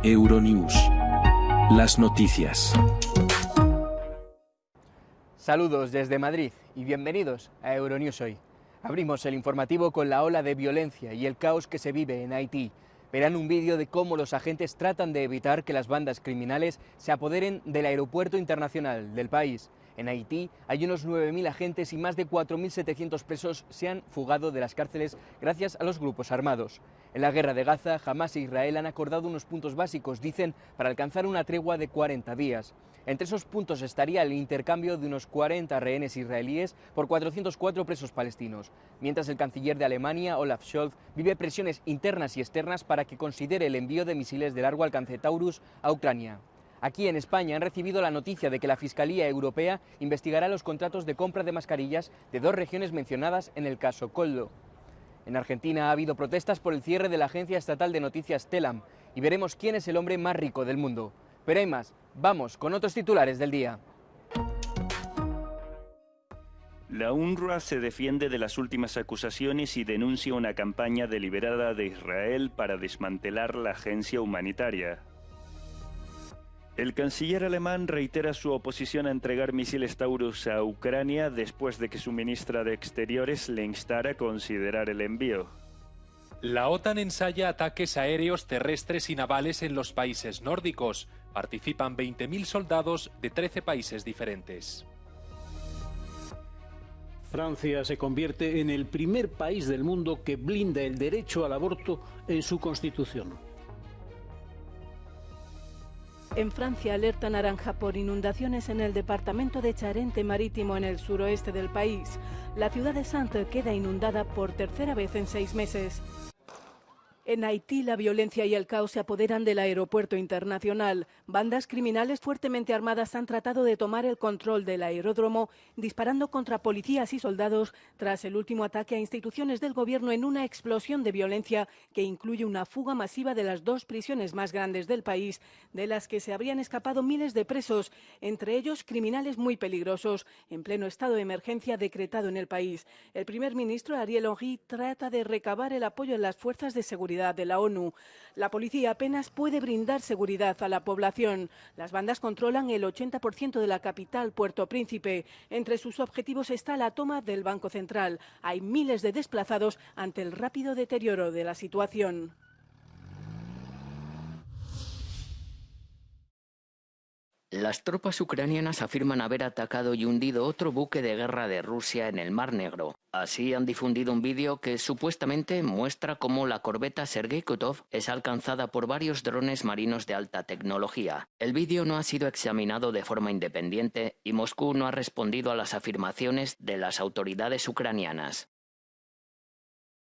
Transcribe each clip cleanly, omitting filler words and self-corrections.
Euronews. Las noticias. Saludos desde Madrid y bienvenidos a Euronews hoy. Abrimos el informativo con la ola de violencia y el caos que se vive en Haití. Verán un vídeo de cómo los agentes tratan de evitar que las bandas criminales se apoderen del aeropuerto internacional del país. En Haití hay unos 9.000 agentes y más de 4.700 presos se han fugado de las cárceles gracias a los grupos armados. En la guerra de Gaza, Hamás e Israel han acordado unos puntos básicos, dicen, para alcanzar una tregua de 40 días. Entre esos puntos estaría el intercambio de unos 40 rehenes israelíes por 404 presos palestinos, mientras el canciller de Alemania, Olaf Scholz, vive presiones internas y externas para que considere el envío de misiles de largo alcance Taurus a Ucrania. Aquí en España han recibido la noticia de que la Fiscalía Europea investigará los contratos de compra de mascarillas de dos regiones mencionadas en el caso Koldo. En Argentina ha habido protestas por el cierre de la agencia estatal de noticias Telam y veremos quién es el hombre más rico del mundo. Pero hay más, vamos con otros titulares del día. La UNRWA se defiende de las últimas acusaciones y denuncia una campaña deliberada de Israel para desmantelar la agencia humanitaria. El canciller alemán reitera su oposición a entregar misiles Taurus a Ucrania después de que su ministra de Exteriores le instara a considerar el envío. La OTAN ensaya ataques aéreos, terrestres y navales en los países nórdicos. Participan 20.000 soldados de 13 países diferentes. Francia se convierte en el primer país del mundo que blinda el derecho al aborto en su constitución. En Francia, alerta naranja por inundaciones en el departamento de Charente-Marítimo en el suroeste del país. La ciudad de Saintes queda inundada por tercera vez en 6 meses. En Haití, la violencia y el caos se apoderan del aeropuerto internacional. Bandas criminales fuertemente armadas han tratado de tomar el control del aeródromo, disparando contra policías y soldados tras el último ataque a instituciones del gobierno en una explosión de violencia que incluye una fuga masiva de las 2 prisiones más grandes del país, de las que se habrían escapado miles de presos, entre ellos criminales muy peligrosos, en pleno estado de emergencia decretado en el país. El primer ministro Ariel Henry trata de recabar el apoyo de las fuerzas de seguridad de la ONU. La policía apenas puede brindar seguridad a la población. Las bandas controlan el 80% de la capital, Puerto Príncipe. Entre sus objetivos está la toma del Banco Central. Hay miles de desplazados ante el rápido deterioro de la situación. Las tropas ucranianas afirman haber atacado y hundido otro buque de guerra de Rusia en el Mar Negro. Así han difundido un vídeo que supuestamente muestra cómo la corbeta Sergei Kotov es alcanzada por varios drones marinos de alta tecnología. El vídeo no ha sido examinado de forma independiente y Moscú no ha respondido a las afirmaciones de las autoridades ucranianas.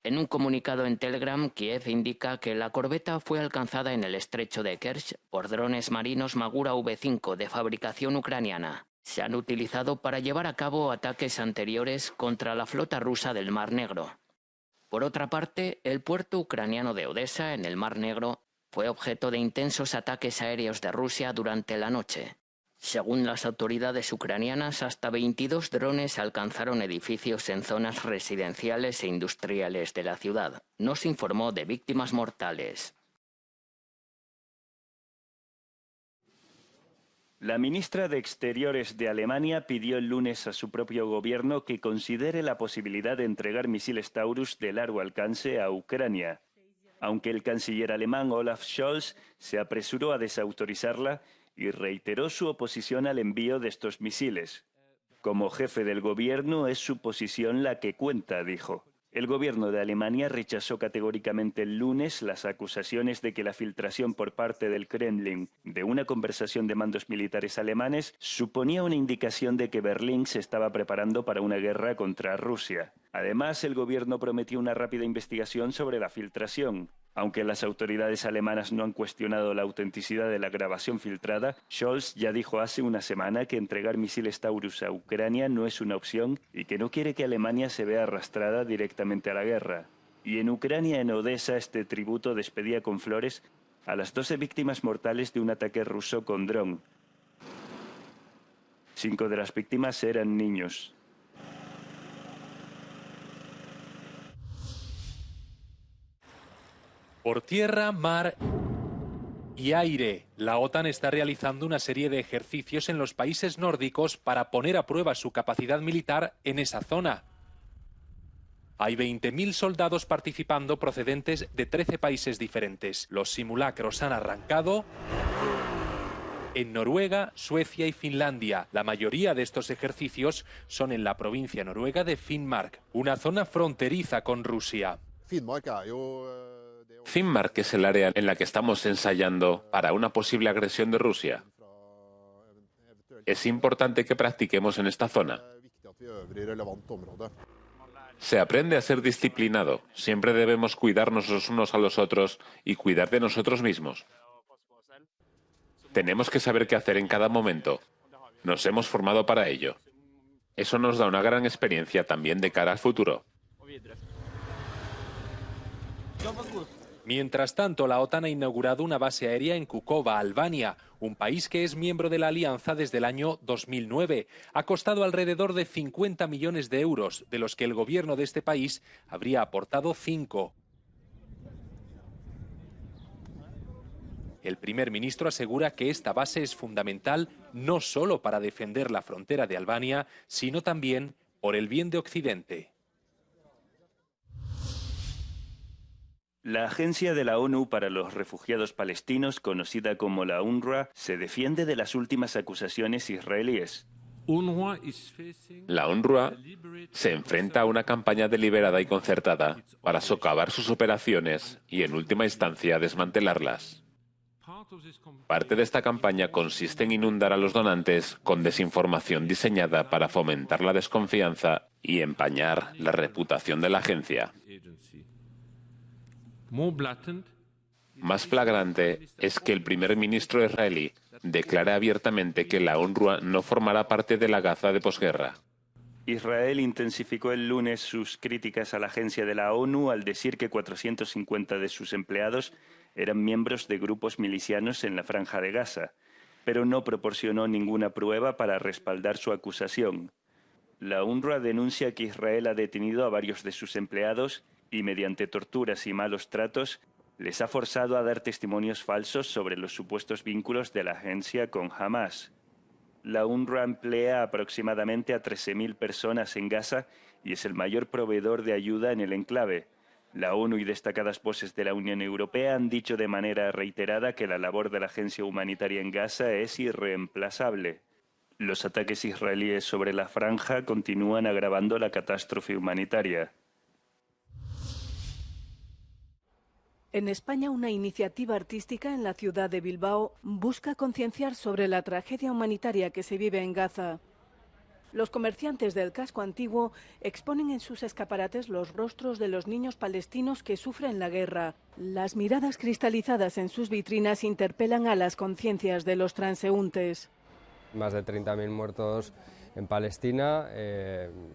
En un comunicado en Telegram, Kiev indica que la corbeta fue alcanzada en el estrecho de Kerch por drones marinos Magura V5 de fabricación ucraniana. Se han utilizado para llevar a cabo ataques anteriores contra la flota rusa del Mar Negro. Por otra parte, el puerto ucraniano de Odesa, en el Mar Negro, fue objeto de intensos ataques aéreos de Rusia durante la noche. Según las autoridades ucranianas, hasta 22 drones alcanzaron edificios en zonas residenciales e industriales de la ciudad. No se informó de víctimas mortales. La ministra de Exteriores de Alemania pidió el lunes a su propio gobierno que considere la posibilidad de entregar misiles Taurus de largo alcance a Ucrania. Aunque el canciller alemán Olaf Scholz se apresuró a desautorizarla y reiteró su oposición al envío de estos misiles. Como jefe del gobierno es su posición la que cuenta, dijo. El gobierno de Alemania rechazó categóricamente el lunes las acusaciones de que la filtración por parte del Kremlin de una conversación de mandos militares alemanes suponía una indicación de que Berlín se estaba preparando para una guerra contra Rusia. Además, el gobierno prometió una rápida investigación sobre la filtración. Aunque las autoridades alemanas no han cuestionado la autenticidad de la grabación filtrada, Scholz ya dijo hace una semana que entregar misiles Taurus a Ucrania no es una opción y que no quiere que Alemania se vea arrastrada directamente a la guerra. Y en Ucrania, en Odesa, este tributo despedía con flores a las 12 víctimas mortales de un ataque ruso con dron. 5 de las víctimas eran niños. Por tierra, mar Y aire. La OTAN está realizando una serie de ejercicios en los países nórdicos para poner a prueba su capacidad militar en esa zona. Hay 20.000 soldados participando procedentes de 13 países diferentes. Los simulacros han arrancado en Noruega, Suecia y Finlandia. La mayoría de estos ejercicios son en la provincia noruega de Finnmark, una zona fronteriza con Rusia. Finnmark es el área en la que estamos ensayando para una posible agresión de Rusia. Es importante que practiquemos en esta zona. Se aprende a ser disciplinado. Siempre debemos cuidarnos los unos a los otros y cuidar de nosotros mismos. Tenemos que saber qué hacer en cada momento. Nos hemos formado para ello. Eso nos da una gran experiencia también de cara al futuro. Mientras tanto, la OTAN ha inaugurado una base aérea en Kukova, Albania, un país que es miembro de la alianza desde el año 2009. Ha costado alrededor de 50 millones de euros, de los que el gobierno de este país habría aportado 5. El primer ministro asegura que esta base es fundamental no solo para defender la frontera de Albania, sino también por el bien de Occidente. La Agencia de la ONU para los Refugiados Palestinos, conocida como la UNRWA, se defiende de las últimas acusaciones israelíes. La UNRWA se enfrenta a una campaña deliberada y concertada para socavar sus operaciones y, en última instancia, desmantelarlas. Parte de esta campaña consiste en inundar a los donantes con desinformación diseñada para fomentar la desconfianza y empañar la reputación de la agencia. Más flagrante es que el primer ministro israelí declara abiertamente que la UNRWA no formará parte de la Gaza de posguerra. Israel intensificó el lunes sus críticas a la agencia de la ONU al decir que 450 de sus empleados eran miembros de grupos milicianos en la Franja de Gaza, pero no proporcionó ninguna prueba para respaldar su acusación. La UNRWA denuncia que Israel ha detenido a varios de sus empleados y, mediante torturas y malos tratos, les ha forzado a dar testimonios falsos sobre los supuestos vínculos de la agencia con Hamas. La UNRWA emplea aproximadamente a 13.000 personas en Gaza y es el mayor proveedor de ayuda en el enclave. La ONU y destacadas voces de la Unión Europea han dicho de manera reiterada que la labor de la agencia humanitaria en Gaza es irreemplazable. Los ataques israelíes sobre la franja continúan agravando la catástrofe humanitaria. En España, una iniciativa artística en la ciudad de Bilbao busca concienciar sobre la tragedia humanitaria que se vive en Gaza. Los comerciantes del casco antiguo exponen en sus escaparates los rostros de los niños palestinos que sufren la guerra. Las miradas cristalizadas en sus vitrinas interpelan a las conciencias de los transeúntes. Más de 30.000 muertos en Palestina.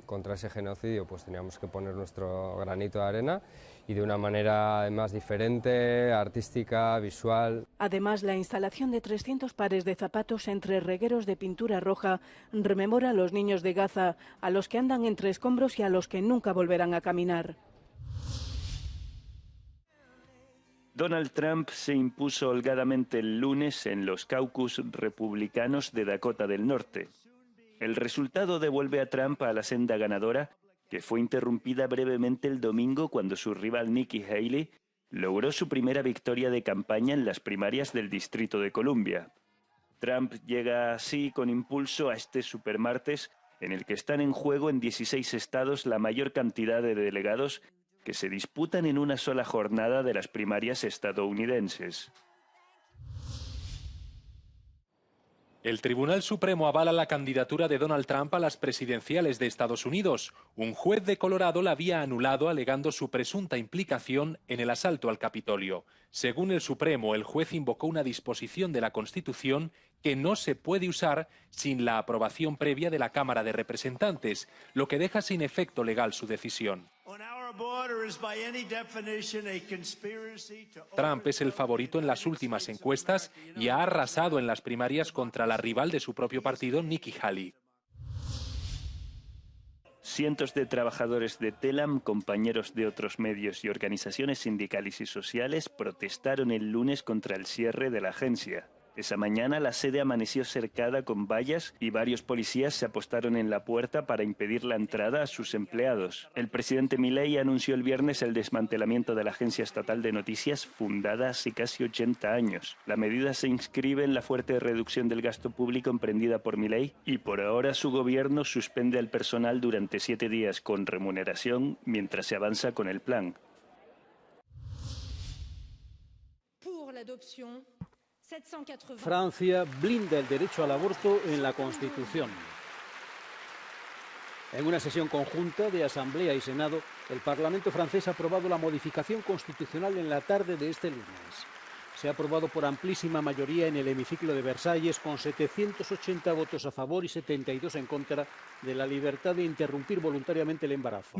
Contra ese genocidio pues teníamos que poner nuestro granito de arena y de una manera además diferente, artística, visual. Además, la instalación de 300 pares de zapatos entre regueros de pintura roja rememora a los niños de Gaza, a los que andan entre escombros y a los que nunca volverán a caminar. Donald Trump se impuso holgadamente el lunes en los caucus republicanos de Dakota del Norte. El resultado devuelve a Trump a la senda ganadora, que fue interrumpida brevemente el domingo cuando su rival Nikki Haley logró su primera victoria de campaña en las primarias del Distrito de Columbia. Trump llega así con impulso a este supermartes, en el que están en juego en 16 estados la mayor cantidad de delegados que se disputan en una sola jornada de las primarias estadounidenses. El Tribunal Supremo avala la candidatura de Donald Trump a las presidenciales de Estados Unidos. Un juez de Colorado la había anulado alegando su presunta implicación en el asalto al Capitolio. Según el Supremo, el juez invocó una disposición de la Constitución que no se puede usar sin la aprobación previa de la Cámara de Representantes, lo que deja sin efecto legal su decisión. Trump es el favorito en las últimas encuestas y ha arrasado en las primarias contra la rival de su propio partido, Nikki Haley. Cientos de trabajadores de Telam, compañeros de otros medios y organizaciones sindicales y sociales protestaron el lunes contra el cierre de la agencia. Esa mañana la sede amaneció cercada con vallas y varios policías se apostaron en la puerta para impedir la entrada a sus empleados. El presidente Milei anunció el viernes el desmantelamiento de la agencia estatal de noticias fundada hace casi 80 años. La medida se inscribe en la fuerte reducción del gasto público emprendida por Milei y por ahora su gobierno suspende al personal durante 7 días con remuneración mientras se avanza con el plan. Francia blinda el derecho al aborto en la Constitución. En una sesión conjunta de Asamblea y Senado, el Parlamento francés ha aprobado la modificación constitucional en la tarde de este lunes. Se ha aprobado por amplísima mayoría en el hemiciclo de Versalles con 780 votos a favor y 72 en contra de la libertad de interrumpir voluntariamente el embarazo.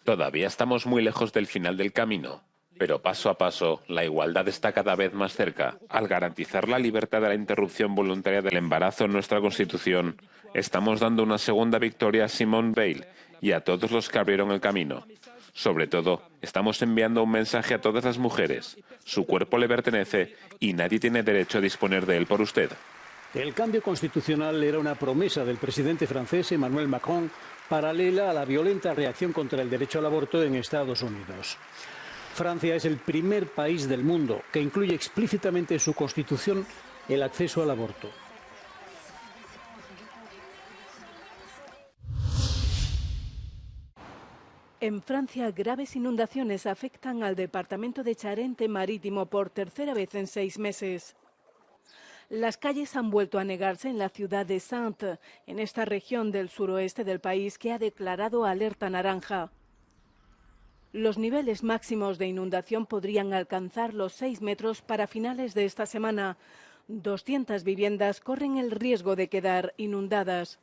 Todavía estamos muy lejos del final del camino. Pero paso a paso, la igualdad está cada vez más cerca. Al garantizar la libertad de la interrupción voluntaria del embarazo en nuestra Constitución, estamos dando una segunda victoria a Simone Veil y a todos los que abrieron el camino. Sobre todo, estamos enviando un mensaje a todas las mujeres. Su cuerpo le pertenece y nadie tiene derecho a disponer de él por usted. El cambio constitucional era una promesa del presidente francés Emmanuel Macron, paralela a la violenta reacción contra el derecho al aborto en Estados Unidos. Francia es el primer país del mundo que incluye explícitamente en su Constitución el acceso al aborto. En Francia, graves inundaciones afectan al departamento de Charente-Marítimo por tercera vez en 6 meses. Las calles han vuelto a anegarse en la ciudad de Saintes, en esta región del suroeste del país que ha declarado alerta naranja. Los niveles máximos de inundación podrían alcanzar los 6 metros para finales de esta semana. 200 viviendas corren el riesgo de quedar inundadas.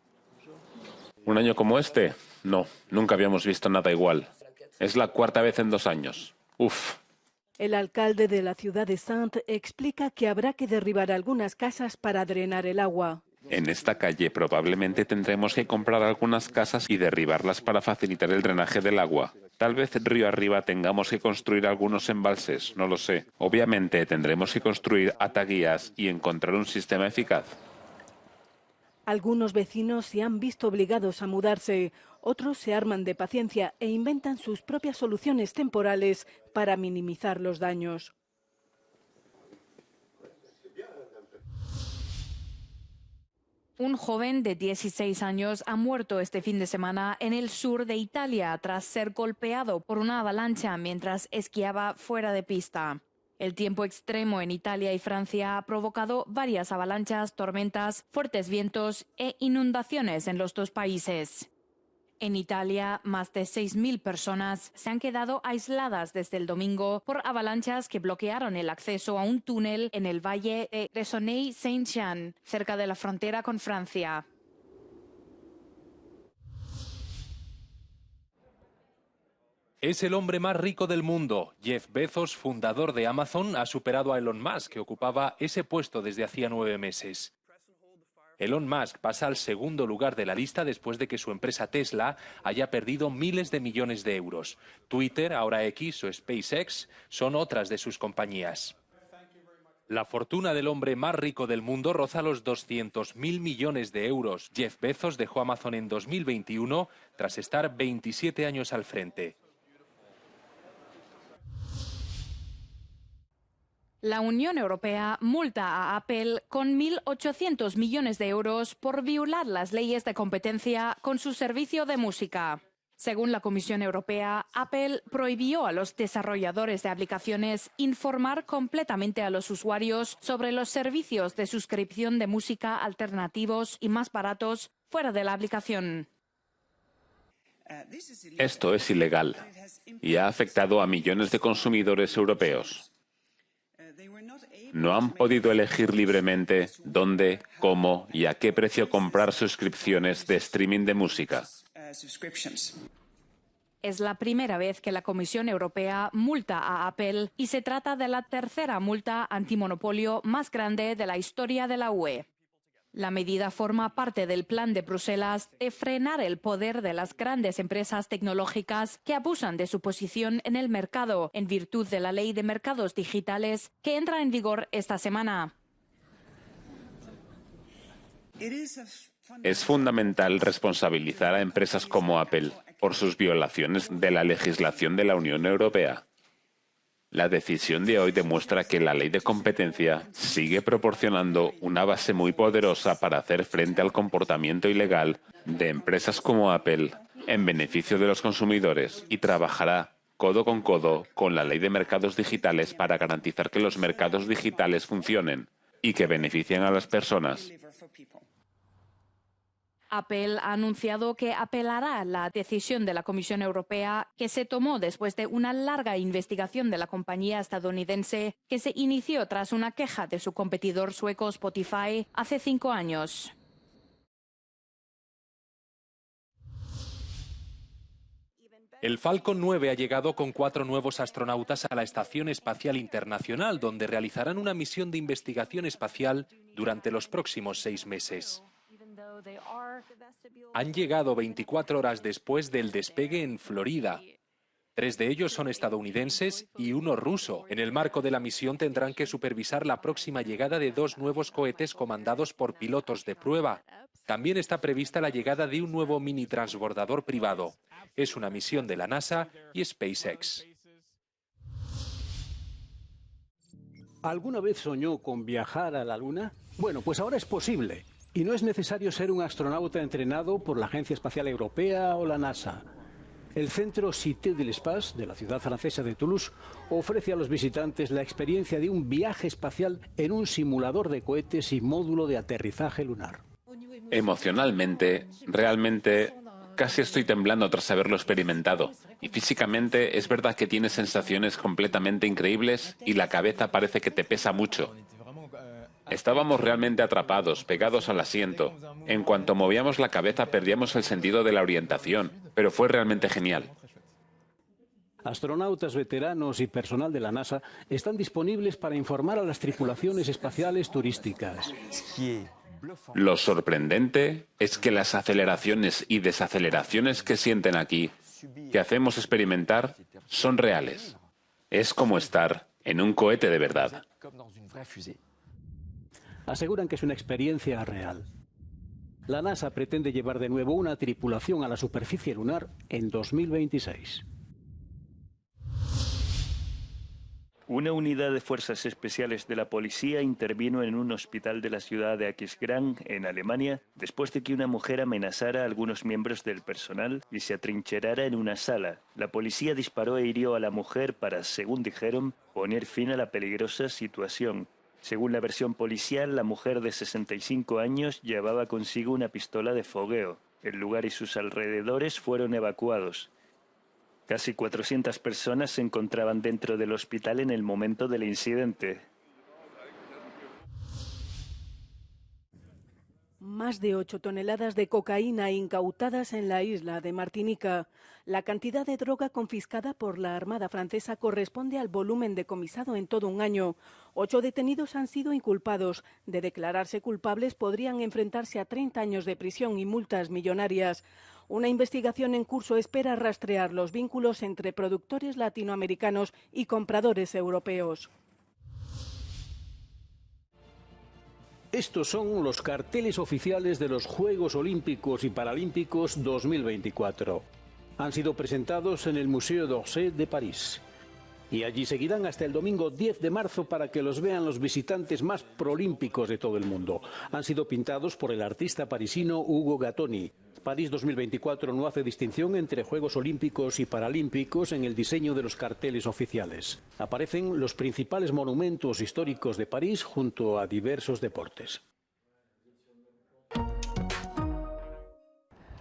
¿Un año como este? No, nunca habíamos visto nada igual. Es la 4ª vez en 2 años. Uf. El alcalde de la ciudad de Saintes explica que habrá que derribar algunas casas para drenar el agua. En esta calle probablemente tendremos que comprar algunas casas y derribarlas para facilitar el drenaje del agua. Tal vez río arriba tengamos que construir algunos embalses, no lo sé. Obviamente tendremos que construir ataguías y encontrar un sistema eficaz. Algunos vecinos se han visto obligados a mudarse, otros se arman de paciencia e inventan sus propias soluciones temporales para minimizar los daños. Un joven de 16 años ha muerto este fin de semana en el sur de Italia tras ser golpeado por una avalancha mientras esquiaba fuera de pista. El tiempo extremo en Italia y Francia ha provocado varias avalanchas, tormentas, fuertes vientos e inundaciones en los 2 países. En Italia, más de 6.000 personas se han quedado aisladas desde el domingo por avalanchas que bloquearon el acceso a un túnel en el valle de Resonay-Saint-Jean, cerca de la frontera con Francia. Es el hombre más rico del mundo. Jeff Bezos, fundador de Amazon, ha superado a Elon Musk, que ocupaba ese puesto desde hacía 9 meses. Elon Musk pasa al segundo lugar de la lista después de que su empresa Tesla haya perdido miles de millones de euros. Twitter, ahora X o SpaceX, son otras de sus compañías. La fortuna del hombre más rico del mundo roza los 200.000 millones de euros. Jeff Bezos dejó Amazon en 2021 tras estar 27 años al frente. La Unión Europea multa a Apple con 1.800 millones de euros por violar las leyes de competencia con su servicio de música. Según la Comisión Europea, Apple prohibió a los desarrolladores de aplicaciones informar completamente a los usuarios sobre los servicios de suscripción de música alternativos y más baratos fuera de la aplicación. Esto es ilegal y ha afectado a millones de consumidores europeos. No han podido elegir libremente dónde, cómo y a qué precio comprar suscripciones de streaming de música. Es la primera vez que la Comisión Europea multa a Apple y se trata de la tercera multa antimonopolio más grande de la historia de la UE. La medida forma parte del plan de Bruselas de frenar el poder de las grandes empresas tecnológicas que abusan de su posición en el mercado en virtud de la Ley de Mercados Digitales que entra en vigor esta semana. Es fundamental responsabilizar a empresas como Apple por sus violaciones de la legislación de la Unión Europea. La decisión de hoy demuestra que la ley de competencia sigue proporcionando una base muy poderosa para hacer frente al comportamiento ilegal de empresas como Apple en beneficio de los consumidores y trabajará codo con la ley de mercados digitales para garantizar que los mercados digitales funcionen y que beneficien a las personas. Apple ha anunciado que apelará a la decisión de la Comisión Europea que se tomó después de una larga investigación de la compañía estadounidense que se inició tras una queja de su competidor sueco Spotify hace 5 años. El Falcon 9 ha llegado con 4 nuevos astronautas a la Estación Espacial Internacional, donde realizarán una misión de investigación espacial durante los próximos 6 meses. Han llegado 24 horas después del despegue en Florida. 3 de ellos son estadounidenses y 1 ruso. En el marco de la misión tendrán que supervisar la próxima llegada de 2 nuevos cohetes comandados por pilotos de prueba. También está prevista la llegada de un nuevo mini transbordador privado. Es una misión de la NASA y SpaceX. ¿Alguna vez soñó con viajar a la Luna? Bueno, pues ahora es posible. Y no es necesario ser un astronauta entrenado por la Agencia Espacial Europea o la NASA. El centro Cité de l'Espace de la ciudad francesa de Toulouse ofrece a los visitantes la experiencia de un viaje espacial en un simulador de cohetes y módulo de aterrizaje lunar. Emocionalmente, realmente, casi estoy temblando tras haberlo experimentado. Y físicamente es verdad que tienes sensaciones completamente increíbles y la cabeza parece que te pesa mucho. Estábamos realmente atrapados, pegados al asiento. En cuanto movíamos la cabeza perdíamos el sentido de la orientación, pero fue realmente genial. Astronautas veteranos y personal de la NASA están disponibles para informar a las tripulaciones espaciales turísticas. Lo sorprendente es que las aceleraciones y desaceleraciones que sienten aquí, que hacemos experimentar, son reales. Es como estar en un cohete de verdad. Aseguran que es una experiencia real. La NASA pretende llevar de nuevo una tripulación a la superficie lunar en 2026. Una unidad de fuerzas especiales de la policía intervino en un hospital de la ciudad de Aquisgrán, en Alemania, después de que una mujer amenazara a algunos miembros del personal y se atrincherara en una sala. La policía disparó e hirió a la mujer para, según dijeron, poner fin a la peligrosa situación. Según la versión policial, la mujer de 65 años llevaba consigo una pistola de fogueo. El lugar y sus alrededores fueron evacuados. Casi 400 personas se encontraban dentro del hospital en el momento del incidente. Más de 8 toneladas de cocaína incautadas en la isla de Martinica. La cantidad de droga confiscada por la Armada francesa corresponde al volumen decomisado en todo un año. 8 detenidos han sido inculpados. De declararse culpables podrían enfrentarse a 30 años de prisión y multas millonarias. Una investigación en curso espera rastrear los vínculos entre productores latinoamericanos y compradores europeos. Estos son los carteles oficiales de los Juegos Olímpicos y Paralímpicos 2024. Han sido presentados en el Museo d'Orsay de París. Y allí seguirán hasta el domingo 10 de marzo para que los vean los visitantes más prolímpicos de todo el mundo. Han sido pintados por el artista parisino Hugo Gattoni. París 2024 no hace distinción entre Juegos Olímpicos y Paralímpicos en el diseño de los carteles oficiales. Aparecen los principales monumentos históricos de París junto a diversos deportes.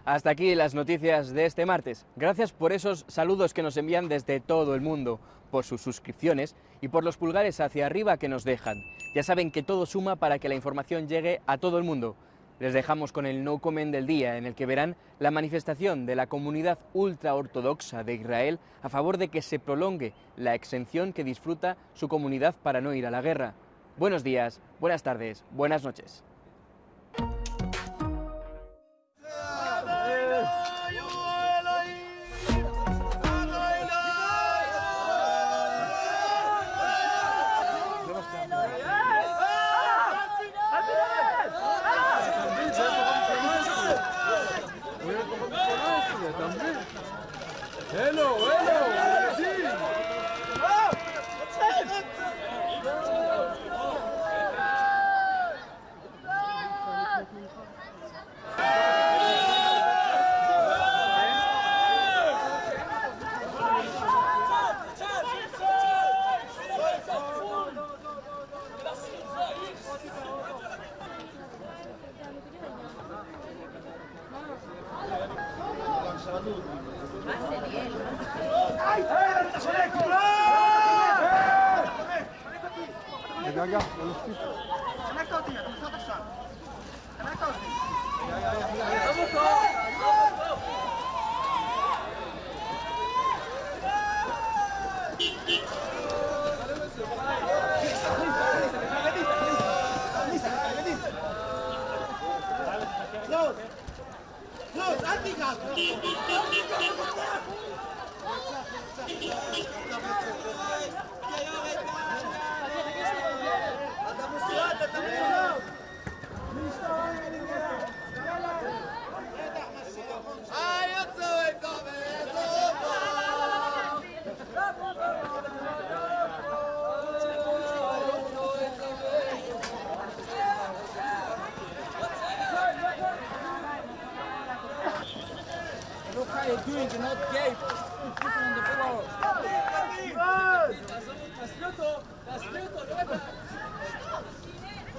Hasta aquí las noticias de este martes. Gracias por esos saludos que nos envían desde todo el mundo, por sus suscripciones y por los pulgares hacia arriba que nos dejan. Ya saben que todo suma para que la información llegue a todo el mundo. Les dejamos con el No Comment del día, en el que verán la manifestación de la comunidad ultraortodoxa de Israel a favor de que se prolongue la exención que disfruta su comunidad para no ir a la guerra. Buenos días, buenas tardes, buenas noches.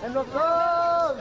En los dos.